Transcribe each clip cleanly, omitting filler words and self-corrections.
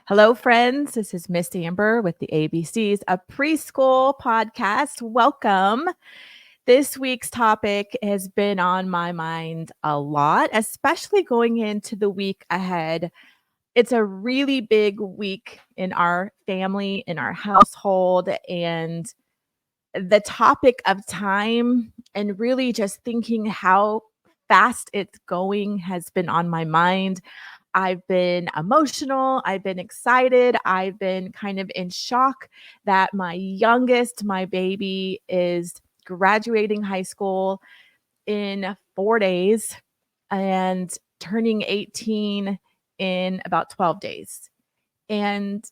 Hello, friends. This is Miss Amber with the ABCs, a preschool podcast. Welcome. This week's topic has been on my mind a lot, especially going into the week ahead. It's a really big week in our family, in our household, and the topic of time and really just thinking how fast it's going has been on my mind. I've been emotional. I've been excited. I've been kind of in shock that my youngest, my baby, is graduating high school in 4 days and turning 18 in about 12 days. And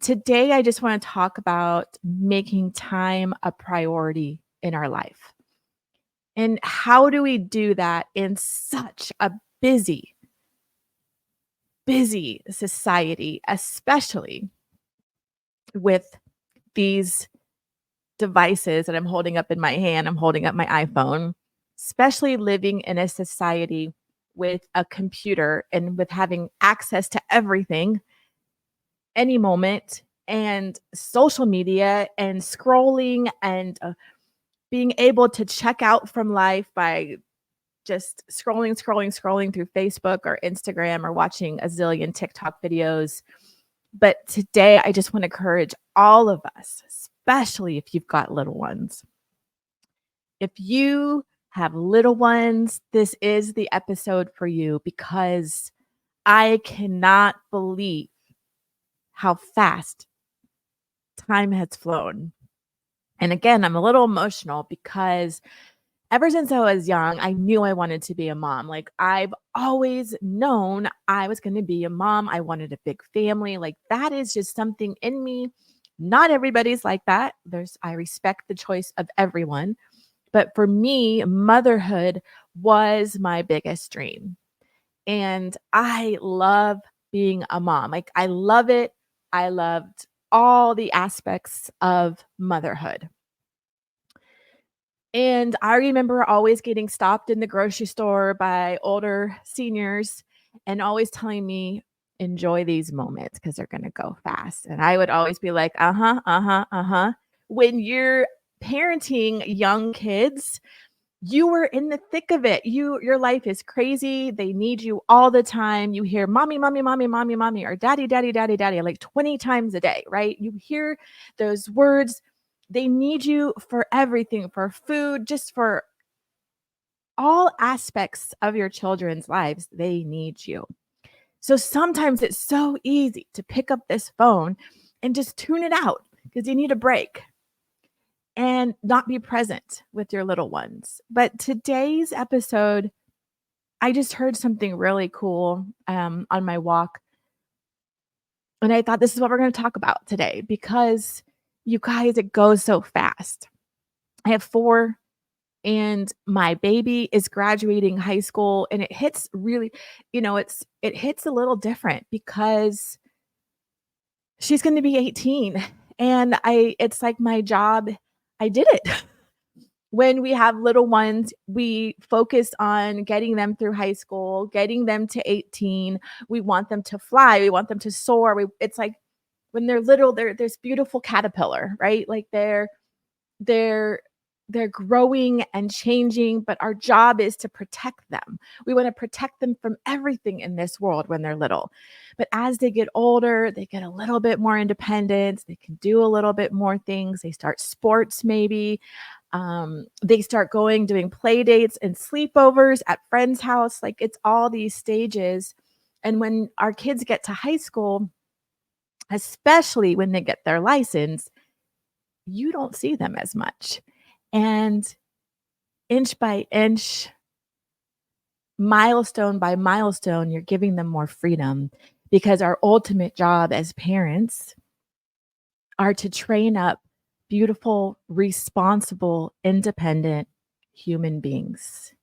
today, I just want to talk about making time a priority in our life. And how do we do that in such a busy, busy society, especially with these devices that I'm holding up in my hand? I'm holding up my iPhone, especially living in a society with a computer and with having access to everything any moment, and social media and scrolling and being able to check out from life by just scrolling through Facebook or Instagram or watching a zillion TikTok videos. But today, I just want to encourage all of us, especially if you've got little ones. If you have little ones, this is the episode for you because I cannot believe how fast time has flown. And again, I'm a little emotional because ever since I was young, I knew I wanted to be a mom. Like, I've always known I was going to be a mom. I wanted a big family. Like, that is just something in me. Not everybody's like that. I respect the choice of everyone. But for me, motherhood was my biggest dream. And I love being a mom. Like, I love it. I loved all the aspects of motherhood. And I remember always getting stopped in the grocery store by older seniors and always telling me, enjoy these moments because they're going to go fast. And I would always be like, uh huh, uh huh, uh huh. When you're parenting young kids, you were in the thick of it. Your life is crazy. They need you all the time. You hear mommy, mommy, mommy, mommy, mommy, or daddy, daddy, daddy, daddy, like 20 times a day, right? You hear those words. They need you for everything, for food, just for all aspects of your children's lives. They need you. So sometimes it's so easy to pick up this phone and just tune it out because you need a break and not be present with your little ones. But today's episode, I just heard something really cool on my walk. And I thought this is what we're going to talk about today because you guys, it goes so fast. I have four, and my baby is graduating high school, and it hits really, it hits a little different because she's going to be 18. And it's like my job, I did it. When we have little ones, we focus on getting them through high school, getting them to 18. We want them to fly. We want them to soar. It's like when they're little, they're this beautiful caterpillar, right? Like they're they're growing and changing, but our job is to protect them. We want to protect them from everything in this world when they're little. But as they get older, they get a little bit more independent. They can do a little bit more things. They start sports maybe. They start doing play dates and sleepovers at friends' house. Like, it's all these stages. And when our kids get to high school, especially when they get their license, you don't see them as much. And inch by inch, milestone by milestone, you're giving them more freedom because our ultimate job as parents are to train up beautiful, responsible, independent human beings.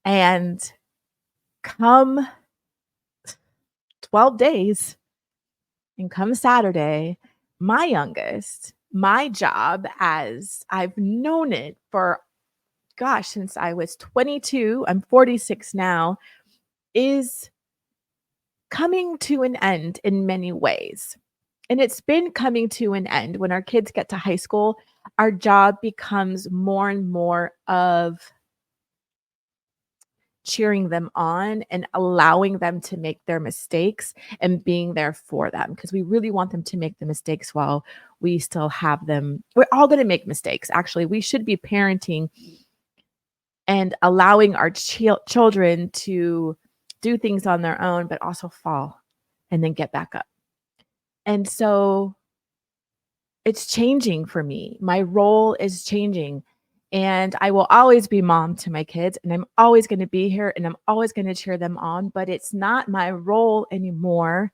And come 12 days and come Saturday, my youngest, my job, as I've known it for, since I was 22, I'm 46 now, is coming to an end in many ways. And it's been coming to an end. When our kids get to high school, our job becomes more and more of cheering them on and allowing them to make their mistakes and being there for them, because we really want them to make the mistakes while we still have them. We're all going to make mistakes. Actually, we should be parenting and allowing our children to do things on their own, but also fall and then get back up. And so it's changing for me. My role is changing. And I will always be mom to my kids, and I'm always going to be here, and I'm always going to cheer them on. But it's not my role anymore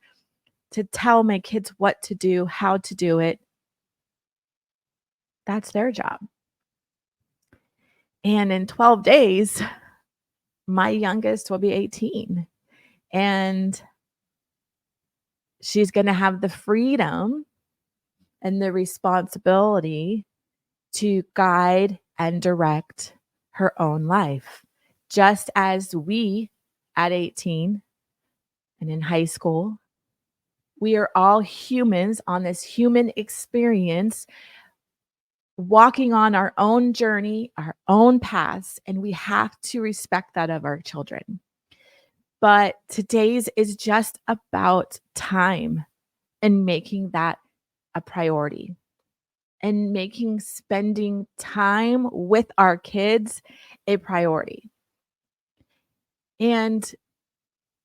to tell my kids what to do, how to do it. That's their job. And in 12 days, my youngest will be 18. And she's going to have the freedom and the responsibility to guide and direct her own life, just as we at 18 and in high school, we are all humans on this human experience, walking on our own journey, our own paths, and we have to respect that of our children. But today's is just about time and making that a priority, and making spending time with our kids a priority. And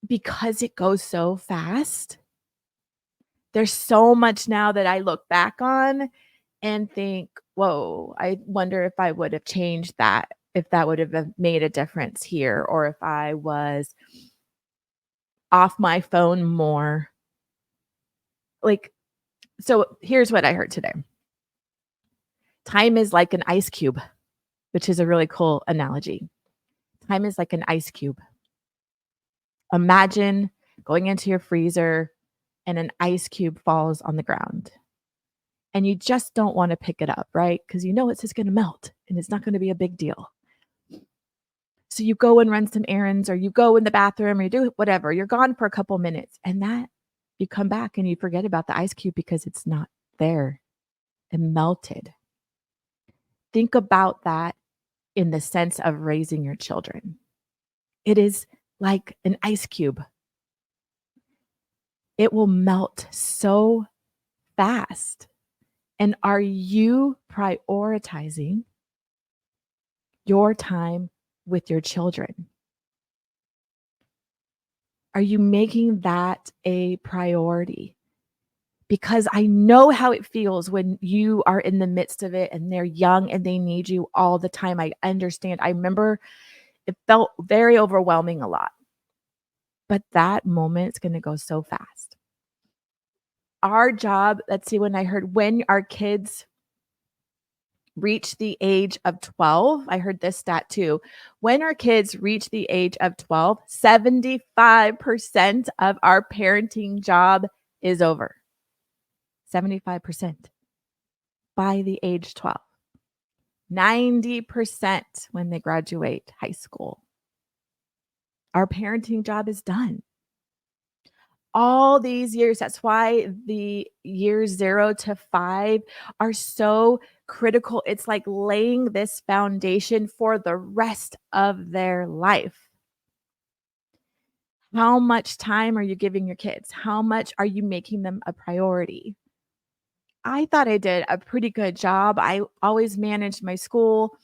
because it goes so fast, there's so much now that I look back on and think, whoa, I wonder if I would have changed that, if that would have made a difference here, or if I was off my phone more. Like, so here's what I heard today. Time is like an ice cube, which is a really cool analogy. Time is like an ice cube. Imagine going into your freezer and an ice cube falls on the ground. And you just don't want to pick it up, right? Because you know it's just going to melt and it's not going to be a big deal. So you go and run some errands, or you go in the bathroom, or you do whatever. You're gone for a couple minutes, and that you come back and you forget about the ice cube because it's not there. It melted. Think about that in the sense of raising your children. It is like an ice cube. It will melt so fast. And are you prioritizing your time with your children? Are you making that a priority? Because I know how it feels when you are in the midst of it and they're young and they need you all the time. I understand. I remember it felt very overwhelming a lot. But that moment is going to go so fast. Our job, let's see, when I heard when our kids reach the age of 12, I heard this stat too. When our kids reach the age of 12, 75% of our parenting job is over. 75% by the age 12. 90% when they graduate high school. Our parenting job is done. All these years, that's why the years 0 to 5 are so critical. It's like laying this foundation for the rest of their life. How much time are you giving your kids? How much are you making them a priority? I thought I did a pretty good job. I always managed my school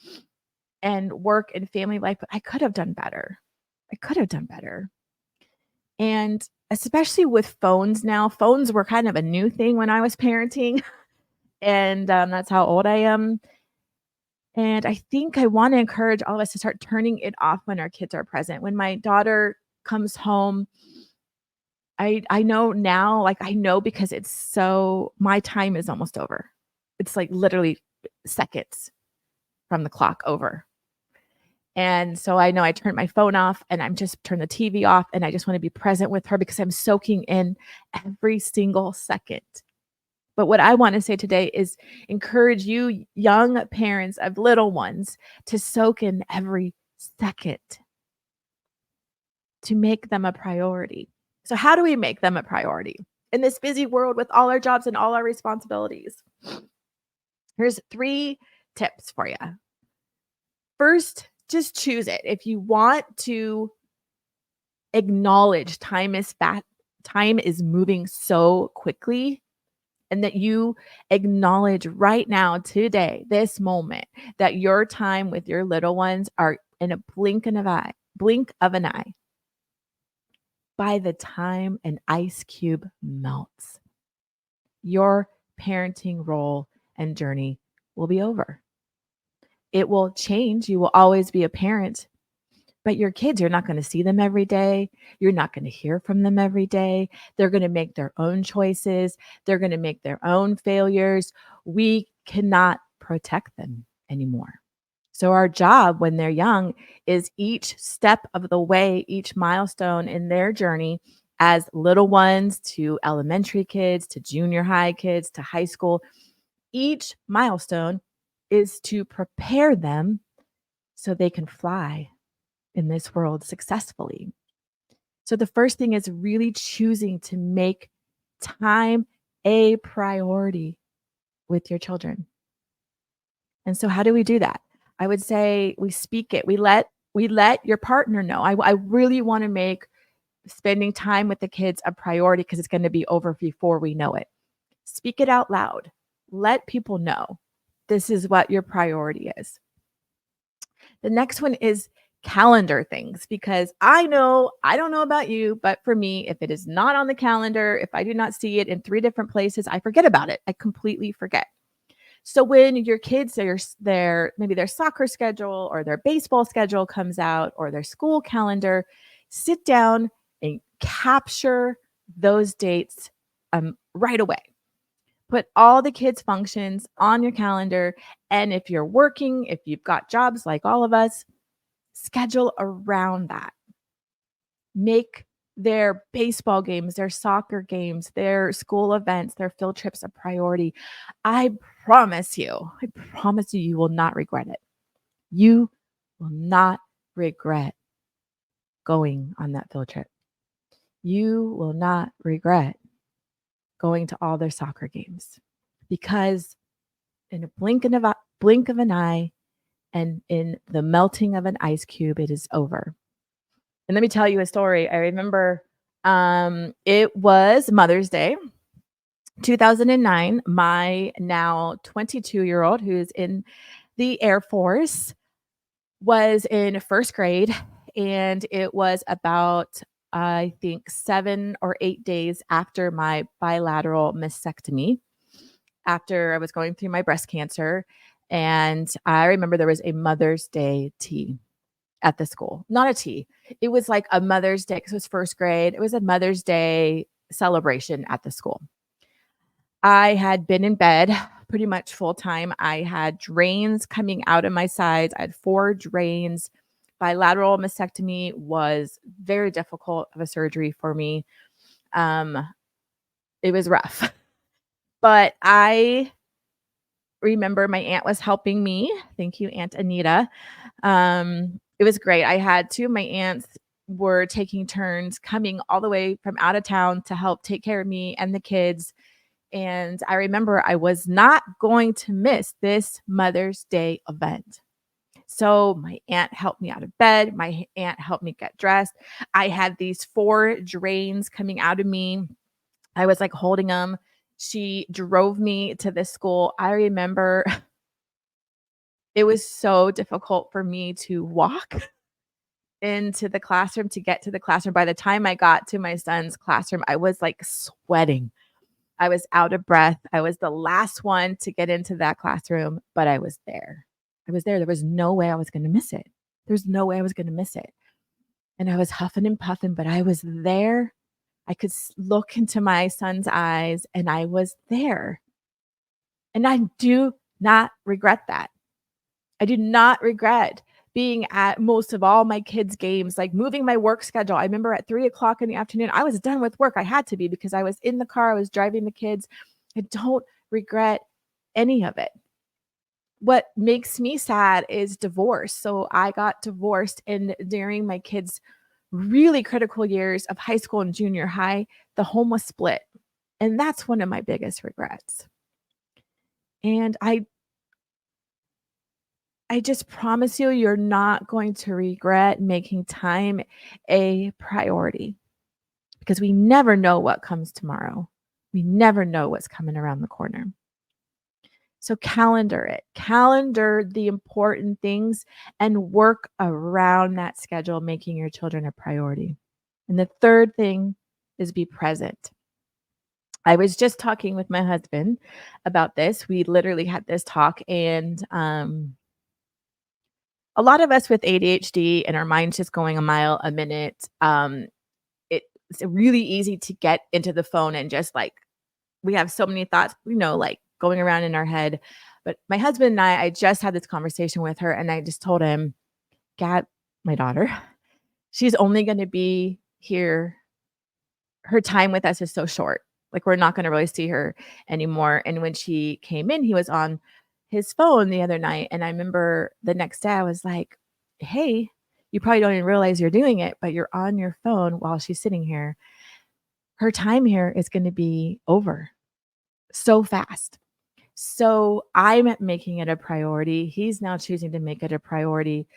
and work and family life, but I could have done better. And especially with phones now, phones were kind of a new thing when I was parenting. And that's how old I am. And I think I want to encourage all of us to start turning it off when our kids are present. When my daughter comes home, I know now, like I know, because it's so, my time is almost over. It's like literally seconds from the clock over. And so I know I turn my phone off and I'm just turn the TV off, and I just want to be present with her because I'm soaking in every single second. But what I want to say today is encourage you young parents of little ones to soak in every second, to make them a priority. So, how do we make them a priority in this busy world with all our jobs and all our responsibilities? Here's 3 tips for you. First, just choose it. If you want to acknowledge time is moving so quickly, and that you acknowledge right now, today, this moment, that your time with your little ones are in a blink of an eye. By the time an ice cube melts, your parenting role and journey will be over. It will change. You will always be a parent, but your kids, you're not going to see them every day. You're not going to hear from them every day. They're going to make their own choices. They're going to make their own failures. We cannot protect them anymore. So, our job when they're young is each step of the way, each milestone in their journey, as little ones to elementary kids, to junior high kids, to high school, each milestone is to prepare them so they can fly in this world successfully. So the first thing is really choosing to make time a priority with your children. And so how do we do that? I would say we speak it. We let your partner know. I really want to make spending time with the kids a priority because it's going to be over before we know it. Speak it out loud. Let people know this is what your priority is. The next one is calendar things, because I don't know about you, but for me, if it is not on the calendar, if I do not see it in 3 different places, I forget about it. I completely forget. So when your kids, maybe their soccer schedule or their baseball schedule comes out, or their school calendar, sit down and capture those dates right away. Put all the kids' functions on your calendar. And if you're working, if you've got jobs like all of us, schedule around that. Make their baseball games, their soccer games, their school events, their field trips a priority. I I promise you, you will not regret it. You will not regret going on that field trip. You will not regret going to all their soccer games, because in a blink of an eye, and in the melting of an ice cube, it is over. And let me tell you a story. I remember it was Mother's Day, 2009. My now 22-year-old, who's in the Air Force, was in first grade. And it was about, I think, 7 or 8 days after my bilateral mastectomy, after I was going through my breast cancer. And I remember there was a Mother's Day tea at the school. Not a tea. It was like a Mother's Day, because it was first grade. It was a Mother's Day celebration at the school. I had been in bed pretty much full time. I had drains coming out of my sides. I had 4 drains. Bilateral mastectomy was very difficult of a surgery for me. Um, it was rough. But I remember my aunt was helping me. Thank you, Aunt Anita. It was great. I had 2 of my aunts were taking turns coming all the way from out of town to help take care of me and the kids. And I remember I was not going to miss this Mother's Day event. So my aunt helped me out of bed. My aunt helped me get dressed. I had these 4 drains coming out of me. I was like holding them. She drove me to the school. I remember it was so difficult for me to walk into the classroom, to get to the classroom. By the time I got to my son's classroom, I was like sweating. I was out of breath. I was the last one to get into that classroom, but I was there. I was there. There was no way I was going to miss it. There's no way I was going to miss it. And I was huffing and puffing, but I was there. I could look into my son's eyes, and I was there. And I do not regret that. I do not regret being at most of all my kids' games, like moving my work schedule. I remember at 3 o'clock in the afternoon, I was done with work. I had to be, because I was in the car, I was driving the kids. I don't regret any of it. What makes me sad is divorce. So I got divorced, and during my kids' really critical years of high school and junior high, the home was split. And that's one of my biggest regrets. And I just promise you, you're not going to regret making time a priority because we never know what comes tomorrow. We never know what's coming around the corner. So calendar it, calendar the important things and work around that schedule, making your children a priority. And the third thing is be present. I was just talking with my husband about this. We literally had this talk, and a lot of us with ADHD and our minds just going a mile a minute, it's really easy to get into the phone and just like we have so many thoughts, like going around in our head. But my husband and I just had this conversation with her, and I just told him, Gat, my daughter, she's only going to be here. Her time with us is so short. Like we're not going to really see her anymore. And when she came in, he was on his phone the other night. And I remember the next day I was like, hey, you probably don't even realize you're doing it, but you're on your phone while she's sitting here. Her time here is going to be over so fast. So I'm making it a priority. He's now choosing to make it a priority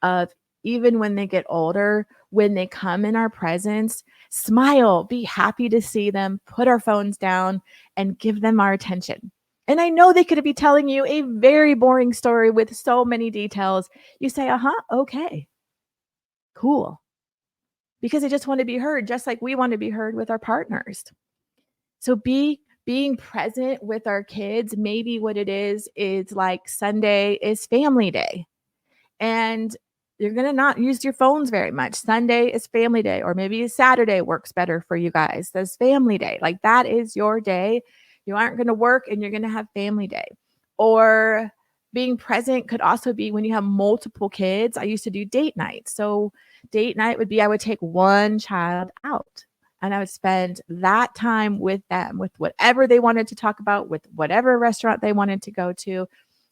of even when they get older, when they come in our presence, smile, be happy to see them, put our phones down and give them our attention. And I know they could be telling you a very boring story with so many details. You say, okay, cool. Because they just want to be heard, just like we want to be heard with our partners. So being present with our kids, maybe what it is like Sunday is family day. And you're going to not use your phones very much. Sunday is family day, or maybe Saturday works better for you guys. That's family day. Like that is your day. You aren't going to work and you're going to have family day. Or being present could also be when you have multiple kids. I used to do date night. So date night would be I would take one child out and I would spend that time with them, with whatever they wanted to talk about, with whatever restaurant they wanted to go to.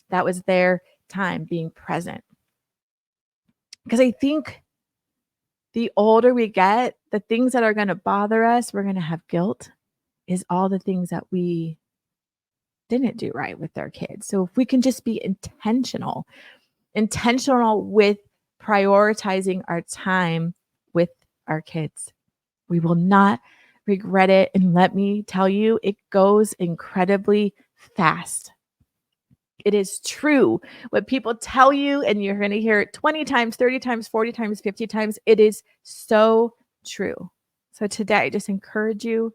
That was their time being present. Because I think the older we get, the things that are going to bother us, we're going to have guilt, is all the things that we didn't do right with our kids. So if we can just be intentional with prioritizing our time with our kids, we will not regret it. And let me tell you, it goes incredibly fast. It is true. What people tell you, and you're going to hear it 20 times, 30 times, 40 times, 50 times. It is so true. So today, I just encourage you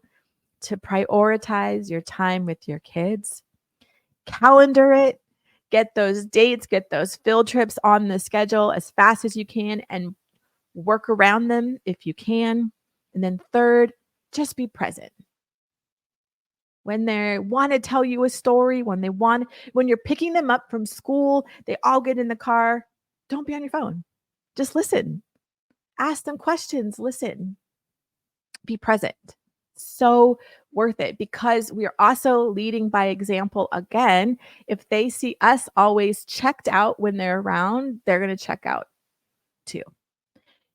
to prioritize your time with your kids. Calendar it. Get those dates, get those field trips on the schedule as fast as you can and work around them if you can. And then third, just be present. When they want to tell you a story, when you're picking them up from school, they all get in the car, don't be on your phone. Just listen. Ask them questions, listen. Be present. So worth it because we are also leading by example again. If they see us always checked out when they're around, they're going to check out too.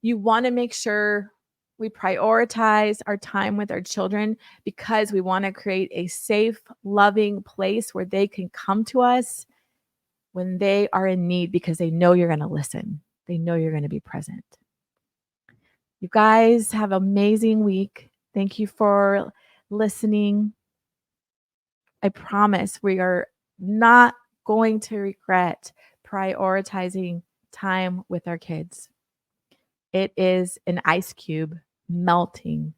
You want to make sure we prioritize our time with our children because we want to create a safe, loving place where they can come to us when they are in need because they know you're going to listen. They know you're going to be present. You guys have an amazing week. Thank you for listening. I promise we are not going to regret prioritizing time with our kids. It is an ice cube melting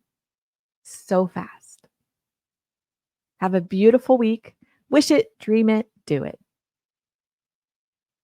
so fast. Have a beautiful week. Wish it, dream it, do it.